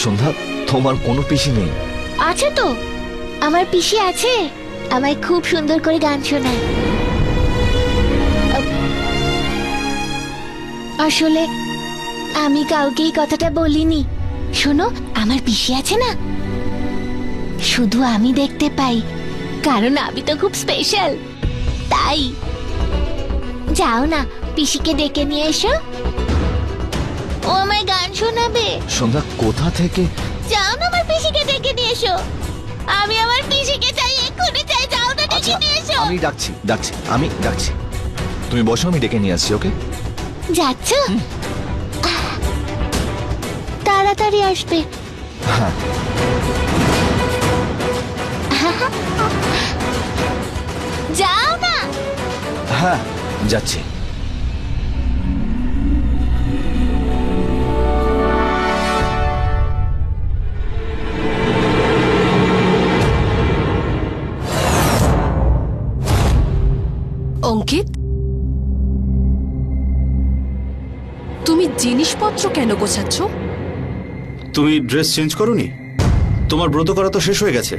সন্ধ্যা, তোমার কোনো পিসি নেই? আছে তো, আমার পিসি আছে, আমায় খুব সুন্দর করে গান শোনায়। আসলে আমি কাউকেই কথাটা বলিনি। শোনো, আমার পিসি আছে না, শুধু আমি দেখতে পাই, কারণ আমি তো খুব স্পেশাল। তাই যাও না, পিসিকে ডেকে নিয়ে এসো, ও আমায় গান শোনাবে। সন্ধ্যা, কোথা থেকে? যাও না, আমার পিসিকে ডেকে নিয়ে এসো, আমি আমার পিসিকে চাই, এক্ষুনি চাই, যাও না, ডেকে নিয়ে এসো। আমি ডাকছি, আমি ডাকছি। তুমি বসো, আমি ডেকে নিয়ে আসছি। ওকে, যাচ্ছ? তাড়াতাড়ি আসবে। হ্যাঁ। যাও না। হ্যাঁ, যাচ্ছি। অঙ্কিত, তুমি জিনিসপত্র কেন গোছাচ্ছ? তুমি ড্রেস চেঞ্জ করোনি? তোমার ব্রত করা তো শেষ হয়ে গেছে,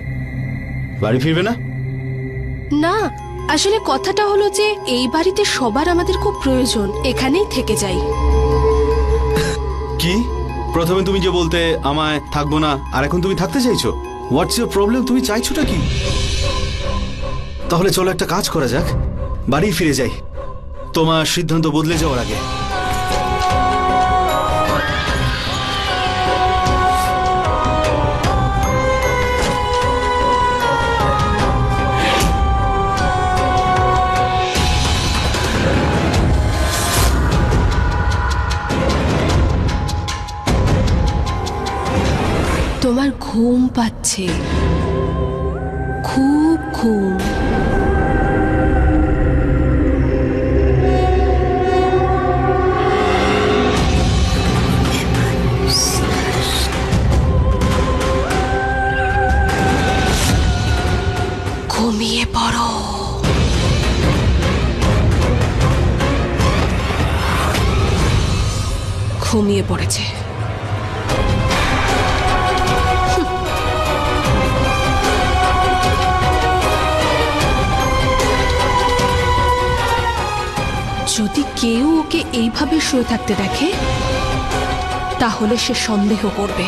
বাড়ি ফিরবে না? না, আসলে কথাটা হলো যে এই বাড়িতে সবার আমাদের খুব প্রয়োজন, এখানেই থেকে যাই। কি? প্রথমে তুমি যে বলতে আমায় থাকবো না, আর এখন তুমি থাকতে চাইছো? What's your problem? তুমি চাইছোটা কি? তাহলে চলো একটা কাজ করা যাক, বাড়ি ফিরে যাই, তোমার সিদ্ধান্ত বদলে যাওয়ার আগে। তোমার ঘুম পাচ্ছে, খুব ঘুম। ঘুমিয়ে পড়ো। ঘুমিয়ে পড়েছে। যদি কেউ ওকে এইভাবে শুয়ে থাকতে দেখে, তাহলে সে সন্দেহ করবে।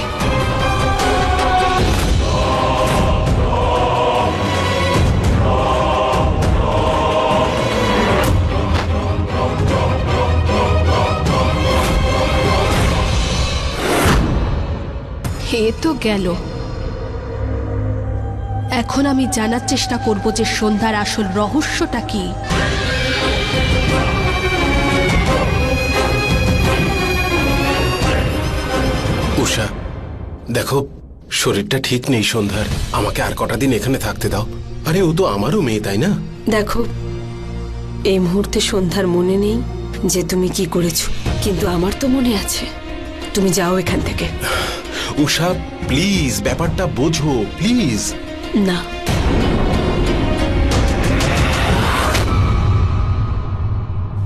এ তো গেল। এখন আমি জানার চেষ্টা করব যে সন্ধ্যার আসল রহস্যটা কি। উষা, দেখো, শরীরটা ঠিক নেই সন্ধ্যার, আমাকে আর কটা দিন এখানে থাকতে দাও। আরে ও তো আমারও মেয়ে, তাই না? দেখো, এই মুহূর্তে সন্ধ্যার মনে নেই যে তুমি কি করেছো, কিন্তু আমার তো মনে আছে। তুমি যাও এখান থেকে। উষা প্লিজ, ব্যাপারটা বোঝো প্লিজ। না,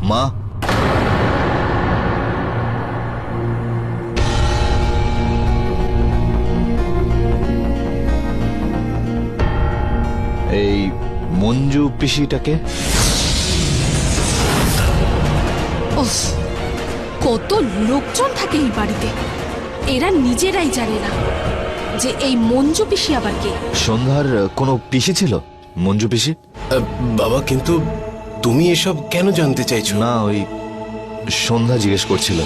মা, এই মঞ্জু পিসিটাকে? উফ, কত লোকজন থাকে এই বাড়িতে, এরা নিজেরাই জানে না যে এই মঞ্জু পিসি আবার কে। সন্ধ্যার কোনো পিসি ছিল? মঞ্জু পিসি? বাবা, কিন্তু তুমি এসব কেন জানতে চাইছো? না, ওই সন্ধ্যা জিজ্ঞেস করছিল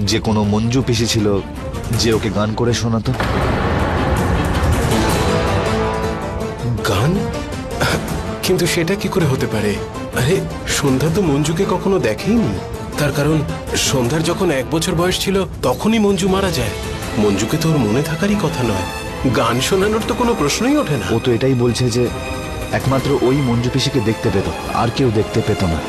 যে কোনো মঞ্জু পিসি ছিল যে ওকে গান করে শোনাতো। গান? কিন্তু সেটা কি করে হতে পারে? আরে সন্ধ্যা তো মঞ্জুকে কখনো দেখেইনি। তার কারণ সন্ধ্যার যখন 1 বছর বয়স ছিল তখনই মঞ্জু মারা যায়। মঞ্জুকে তো ওর মনে থাকারই কথা নয়, গান শোনানোর তো কোনো প্রশ্নই ওঠে না। ও তো এটাই বলছে যে একমাত্র ওই মঞ্জু পিসিকে দেখতে পেত, আর কেউ দেখতে পেত না।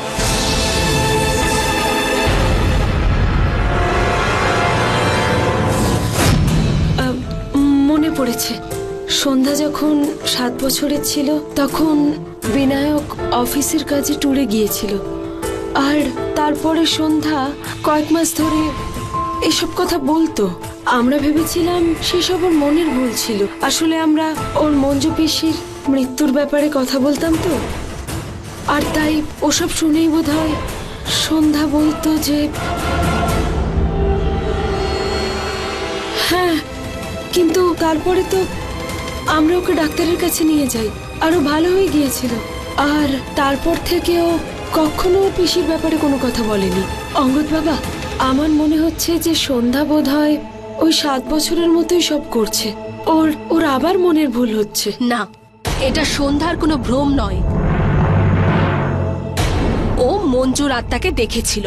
মনে পড়েছে, সন্ধ্যা যখন 7 বছরের ছিল তখন বিনায়ক অফিসের কাজে ট্যুরে গিয়েছিল, আর তারপরে সন্ধ্যা কয়েক মাস ধরে এসব কথা বলতো। আমরা ভেবেছিলাম সেসব ওর মনের ভুল ছিল। আসলে আমরা ওর মঞ্জু পিসির মৃত্যুর ব্যাপারে কথা বলতাম তো, আর তাই ওসব শুনেই বোধহয় সন্ধ্যা বলতো যে হ্যাঁ, কিন্তু তারপরে তো আমরা ওকে ডাক্তারের কাছে নিয়ে যাই, আরো ভালো হয়ে গিয়েছিল। আর তারপর থেকে ও কখনো ওর পিসির ব্যাপারে কোনো কথা বলেনি। অঙ্গদ বাবা, আমার মনে হচ্ছে যে সন্ধ্যা বোধহয় ওই 7 বছরের মতোই সব করছে। ওর আবার মনের ভুল হচ্ছে। না, এটা সন্ধ্যার কোনো ভ্রম নয়। ও মঞ্জুর আত্মাকে দেখেছিল।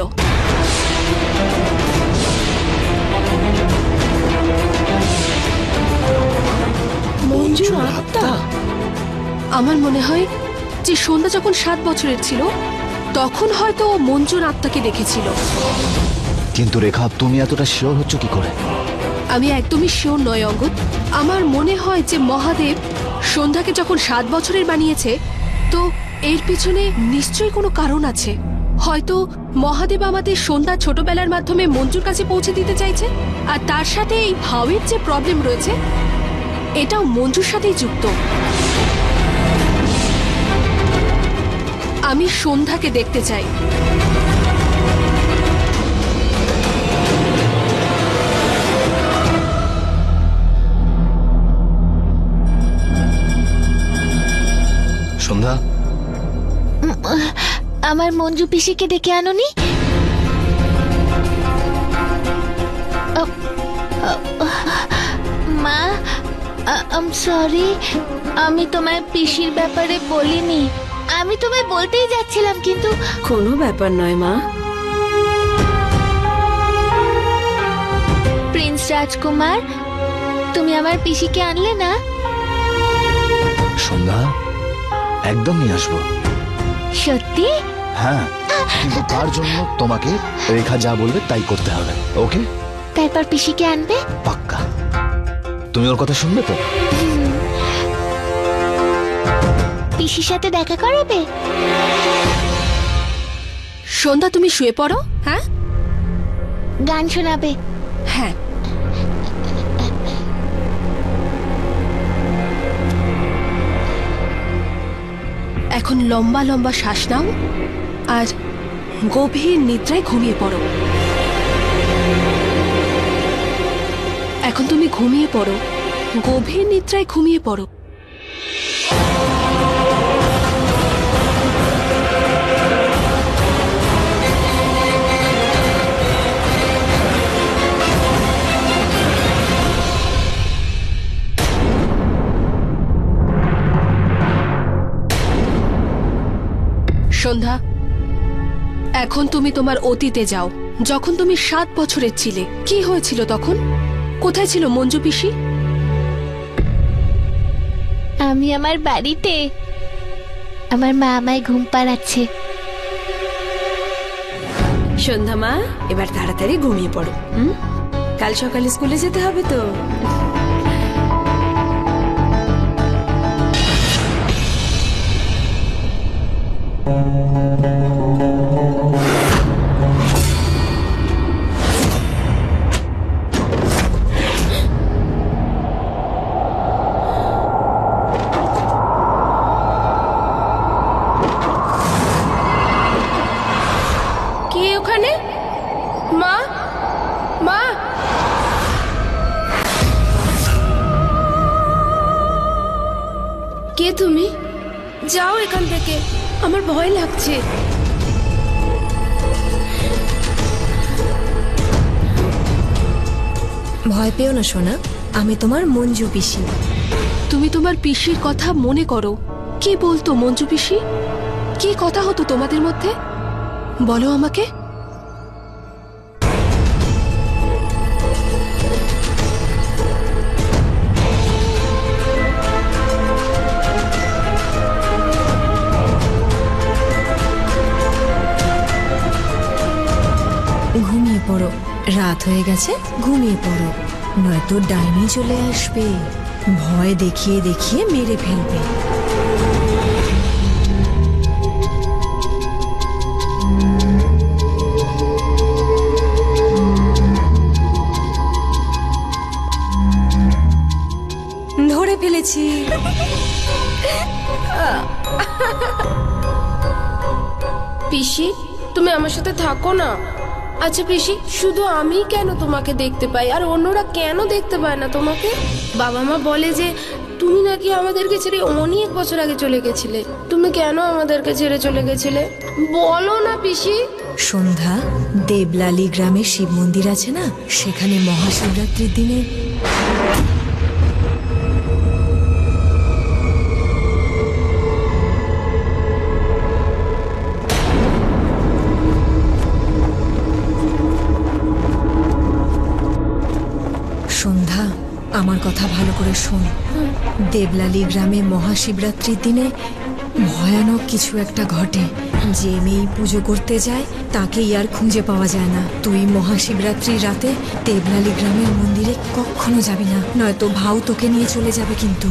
মঞ্জুর আত্মা? আমার মনে হয় যে সন্ধ্যা যখন 7 বছরের ছিল তখন হয়তো ও মঞ্জুর আত্মাকে দেখেছিল। কিন্তু রেখা, তুমি এতটা শিওর হচ্ছ কি করে? আমি একদমই শিওর নয় অঙ্গদ। আমার মনে হয় যে মহাদেব সন্ধ্যাকে যখন 7 বছরের বানিয়েছে, তো এর পিছনে নিশ্চয়ই কোনো কারণ আছে। হয়তো মহাদেব আমাদের সন্ধ্যা ছোটবেলার মাধ্যমে মঞ্জুর কাছে পৌঁছে দিতে চাইছে, আর তার সাথে এই ভাবের যে প্রবলেম রয়েছে এটাও মঞ্জুর সাথেই যুক্ত। আমি সন্ধ্যাকে দেখতে চাই। সন্ধ্যা, আমার মঞ্জু পিসিকে ডেকে আনোনি? মা, আম সরি, আমি তোমায় পিসির ব্যাপারে বলিনি। আমি তোমায় বলতেই যাচ্ছিলাম, কিন্তু কোনো ব্যাপার নয় মা। প্রিন্স রাজকুমার, তুমি আমার পিসিকে আনলে না? সন্ধ্যা, একদম নিয়ে আসবো। সত্যি? হ্যাঁ, কিন্তু তার জন্য তোমাকে রেখা যা বলবে তাই করতে হবে, ওকে? তারপর পিসিকে আনবে? পাক্কা। তুমি ওর কথা শুনবে তো? পিসির সাথে দেখা করাবে? সন্ধ্যা, তুমি শুয়ে পড়ো। হ্যাঁ, গান শোনাবে? হ্যাঁ। এখন লম্বা লম্বা শ্বাস নাও আর গভীর নিদ্রায় ঘুমিয়ে পড়ো। এখন তুমি ঘুমিয়ে পড়ো, গভীর নিদ্রায় ঘুমিয়ে পড়ো। সন্ধ্যা, এখন তুমি তোমার অতীতে যাও। যখন তুমি 7 বছরের ছিলে, কি হয়েছিল তখন? কোথায় ছিল মঞ্জু পিসি? আমি আমার বাড়িতে। আমার মা আমায় ঘুম পাড়াচ্ছে। সন্ধ্যা মা, এবার তাড়াতাড়ি ঘুমিয়ে পড়ো। কাল সকালে স্কুলে যেতে হবে তো। কে ওখানে? মা, মা! কে তুমি? যাও এখান থেকে, আমার ভয় লাগছে। ভয় পেও না সোনা, আমি তোমার মঞ্জু পিসি। তুমি তোমার পিসির কথা মনে করো। কি বলতো মঞ্জু পিসি? কি কথা হতো তোমাদের মধ্যে? বলো আমাকে। ঘুমিয়ে পড়ো, রাত হয়ে গেছে, ঘুমিয়ে পড়ো, নয়তো ডাইনি চলে আসবে, ভয় দেখিয়ে দেখিয়ে মেরে ফেলবে। করে ফেলেছি। পিসি, তুমি আমার সাথে থাকো না। আচ্ছা পিসি, শুধু আমি কেন তোমাকে দেখতে পাই আর অন্যরা কেন দেখতে পায় না তোমাকে? বাবা মা বলে যে তুমি নাকি আমাদেরকে ছেড়ে অনেক বছর আগে চলে গেছিলে। তুমি কেন আমাদেরকে ছেড়ে চলে গেছিলে বলো না পিসি। সন্ধ্যা, দেবলালি গ্রামে শিব মন্দির আছে না, সেখানে মহাশিবরাত্রির দিনে সন্ধ্যা, আমার কথা ভালো করে শোন। দেবলালি গ্রামে মহাশিবরাত্রির দিনে ভয়ানক কিছু একটা ঘটে। যে মেয়ে পুজো করতে যায় তাকেই আর খুঁজে পাওয়া যায় না। তুই মহাশিবরাত্রির রাতে দেবলালি গ্রামের মন্দিরে কখনো যাবি না, নয়তো ভাউ তোকে নিয়ে চলে যাবে কিন্তু।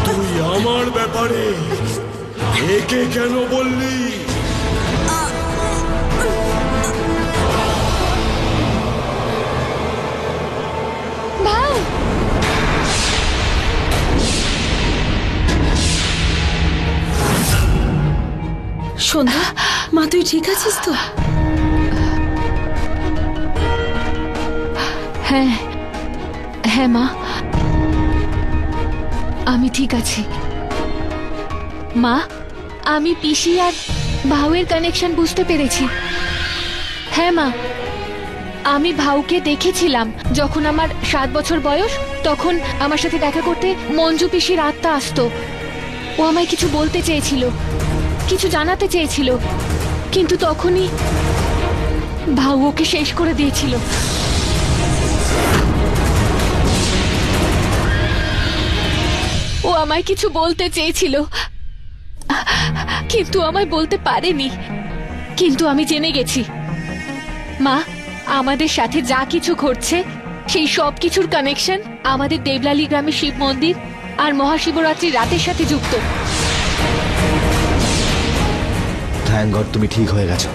তুই আমার ব্যাপারে একে কেন বললি? ভাউ, সন্ধ্যা, মা তুই ঠিক আছিস তো? হ্যাঁ হ্যাঁ মা, আমি ঠিক আছি। মা, আমি পিসি আর ভাউয়ের কানেকশন বুঝতে পেরেছি। হ্যাঁ মা, আমি ভাউকে দেখেছিলাম যখন আমার 7 বছর বয়স। তখন আমার সাথে দেখা করতে মঞ্জু পিসির আত্মা আসতো। ও আমায় কিছু বলতে চেয়েছিল, কিছু জানাতে চেয়েছিল, কিন্তু তখনই ভাউ ওকে শেষ করে দিয়েছিল। ও আমায় কিছু বলতে চেয়েছিল, কিন্তু আমায় বলতে পারেনি। কিন্তু আমি জেনে গেছি মা, আমাদের সাথে যা কিছু ঘটছে সেই সব কিছুর কানেকশন আমাদের দেবলালি গ্রামের শিব মন্দির আর মহাশিবরাত্রির রাতের সাথে যুক্ত। থ্যাঙ্ক গড তুমি ঠিক হয়ে গেছো।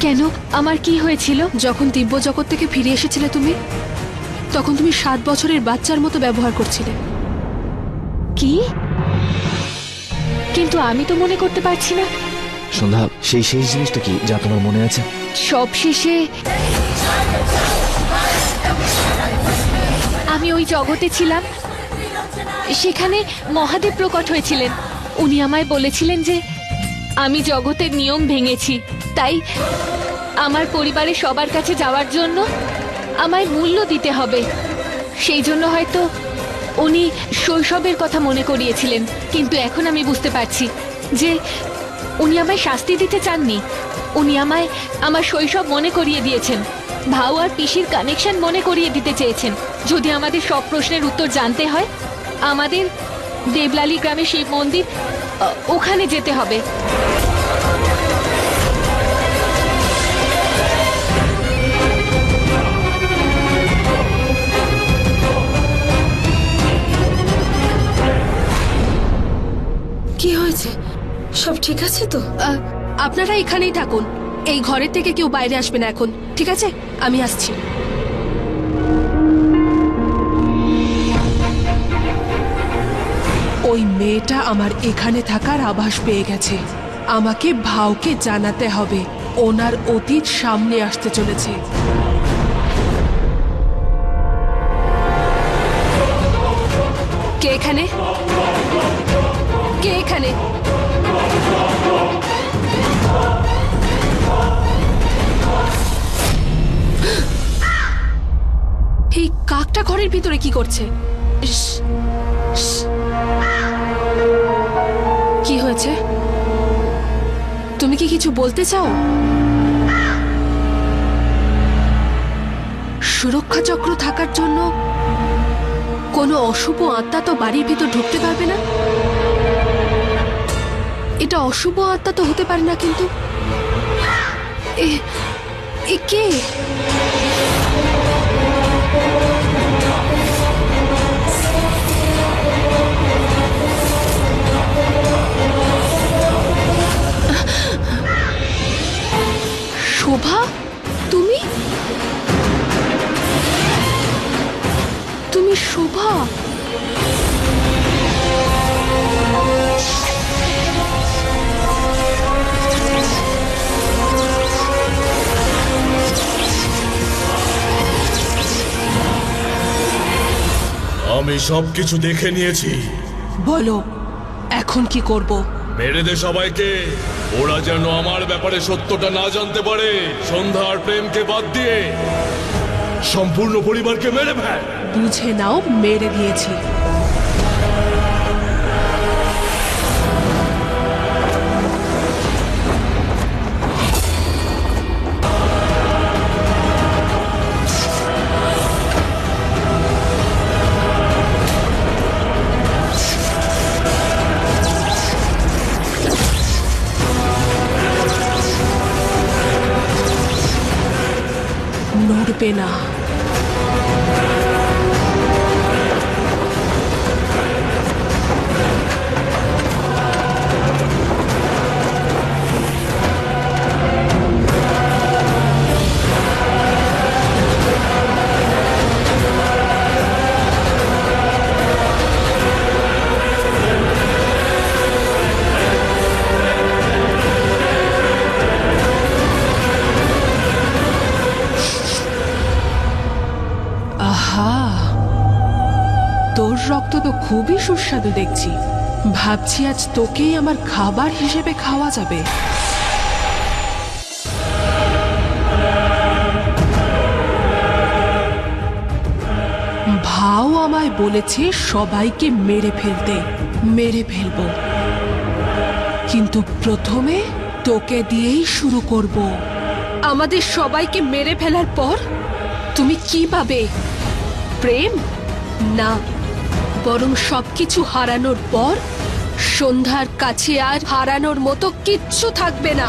কেন, আমার কি হয়েছিল? যখন দিব্য জগৎ থেকে ফিরে এসেছিলে তুমি, তখন তুমি 7 বছরের বাচ্চার মতো ব্যবহার করছিলে। কি? কিন্তু আমি তো মনে করতে পারছি না। সন্ধ্যা, সেই শেষ জিনিসটা কি যা তোমার মনে আছে? সব শেষে আমি ওই জগতে ছিলাম, সেখানে মহাদেব প্রকট হয়েছিলেন। উনি আমায় বলেছিলেন যে আমি জগতের নিয়ম ভেঙেছি, তাই আমার পরিবারের সবার কাছে যাওয়ার জন্য আমায় মূল্য দিতে হবে। সেই জন্য হয়তো উনি শৈশবের কথা মনে করিয়েছিলেন। কিন্তু এখন আমি বুঝতে পারছি যে উনি আমায় শাস্তি দিতে চাননি, উনি আমায় আমার শৈশব মনে করিয়ে দিয়েছেন। ভাউ আর পিসির কানেকশন মনে করিয়ে দিতে চেয়েছেন। যদি আমাদের সব প্রশ্নের উত্তর জানতে হয়, আমাদের দেবলালি গ্রামে শিব মন্দির, ওখানে যেতে হবে। কি হয়েছে? সব ঠিক আছে তো? আপনারা এখানেই থাকুন, এই ঘরের থেকে কেউ বাইরে আসবে না এখন, ঠিক আছে? আমি আসছি। ওই মেয়েটা আমার এখানে থাকার আভাস পেয়ে গেছে। আমাকে ভাউকে জানাতে হবে ওনার অতীত সামনে আসতে চলেছে। কে এখানে? কে এখানে? এই কাকটা ঘরের ভিতরে কি করছে? ইস, ইস। কি হয়েছে? তুমি কি কিছু বলতে চাও? সুরক্ষা চক্র থাকার জন্য কোনো অশুভ আত্মা তো বাড়ির ভিতর ঢুকতে পারবে না। এটা অশুভ আত্মা তো হতে পারে না, কিন্তু এ কে? আমি সবকিছু দেখে নিয়েছি। বলো এখন কি করব? মেরে দে সবাইকে, ওরা যেন আমার ব্যাপারে সত্যটা না জানতে পারে। সন্ধ্যার প্রেমকে বাদ দিয়ে সম্পূর্ণ পরিবারকে মেরে ফেল। বুঝে নাও মেরে দিয়েছি। নড়বে না। আহা, তোর রক্ত তো খুবই সুস্বাদু দেখছি। ভাবছি আজ তোকেই আমার খাবার হিসেবে খাওয়া যাবে। ভাও আমায় বলেছে সবাইকে মেরে ফেলতে। মেরে ফেলবো, কিন্তু প্রথমে তোকে দিয়েই শুরু করব। আমাদের সবাইকে মেরে ফেলার পর তুমি কি পাবে? প্রেম না, বরং সবকিছু হারানোর পর সন্ধ্যার কাছে আর হারানোর মতো কিচ্ছু থাকবে না।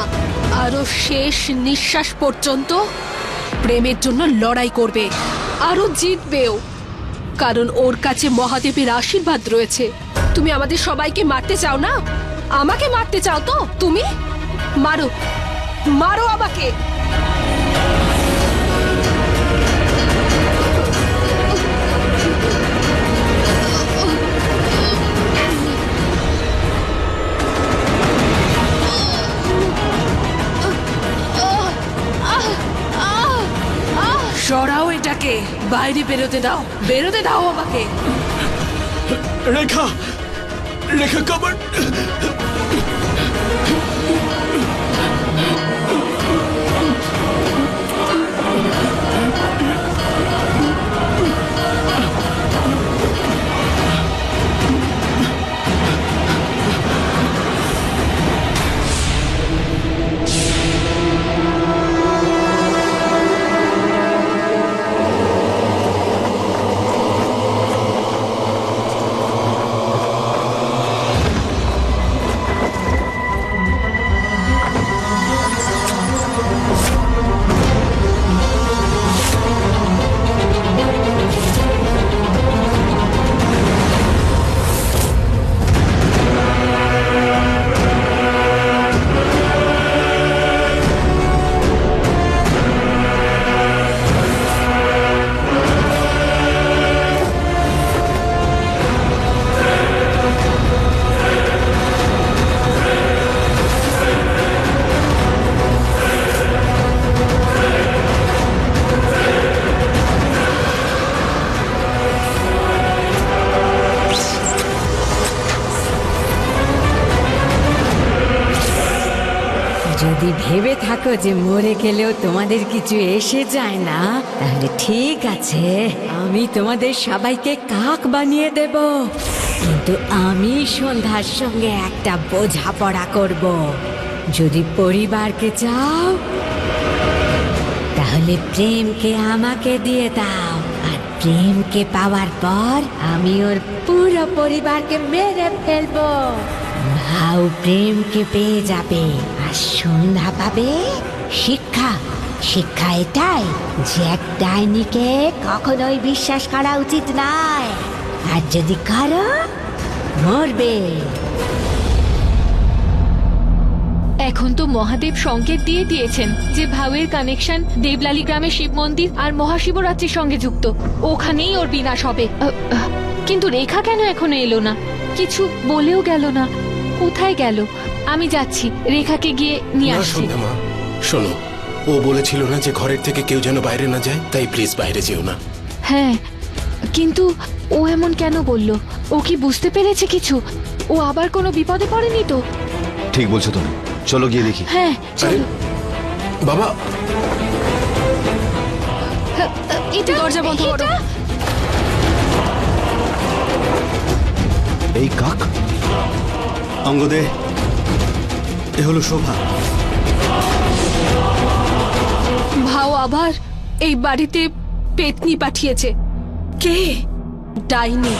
আরো শেষ নিঃশ্বাস পর্যন্ত প্রেমের জন্য লড়াই করবে, আরো জিতবেও, কারণ ওর কাছে মহাদেবের আশীর্বাদ রয়েছে। তুমি আমাদের সবাইকে মারতে চাও না? আমাকে মারতে চাও তো? তুমি মারো, মারো আমাকে। সরাও এটাকে, বাইরে বেরোতে দাও, বেরোতে দাও আমাকে। রেখা, রেখা কবর। যদি ভেবে থাকো যে মরে গেলেও তোমাদের কিছু এসে যায় না, তাহলে ঠিক আছে, আমি তোমাদের সবাইকে কাক বানিয়ে দেব। কিন্তু আমি সন্ধ্যার সঙ্গে একটা বোঝাপড়া করব। যদি পরিবারকে চাও তাহলে প্রেমকে আমাকে দিয়ে দাও, আর প্রেমকে পাওয়ার পর আমি ওর পুরো পরিবারকে মেরে ফেলবো। ভাও প্রেমকে পেয়ে যাবে, আর সন্ধ্যা পাবে শিক্ষা। শিক্ষা এটাই যে এক ডাইনিকে কখনোই বিশ্বাস করা উচিত নয়, আর যদি করো মরবে। এখন তো মহাদেব সংকেত দিয়ে দিয়েছেন যে ভাউয়ের কানেকশন দেবলালী গ্রামের শিব মন্দির আর মহাশিবরাত্রির সঙ্গে যুক্ত। ওখানেই ওর বিনাশ হবে। কিন্তু রেখা কেন এখনো এলো না? কিছু বলেও গেল না। কোথায় গেল? আমি যাচ্ছি, রেখাকে গিয়ে নিয়ে না আসছি। সন্ধ্যা মা, শোনো, ও বলেছিল না যে ঘরের থেকে কেউ যেন বাইরে না যায়, তাই প্লিজ বাইরে যেও না। হ্যাঁ, কিন্তু ও এমন কেন বলল? ও কি বুঝতে পেরেছে কিছু? ও আবার কোনো বিপদে পড়েনি তো? ঠিক বলছো তুমি, চলো গিয়ে দেখি। হ্যাঁ চলো। বাবা, এটা দরজা বন্ধ করো। এই কাক, অঙ্গদে, এ হলো শোভা। ভাও আবার এই বাড়িতে পেতনি পাঠিয়েছে। কে? ডাইনি।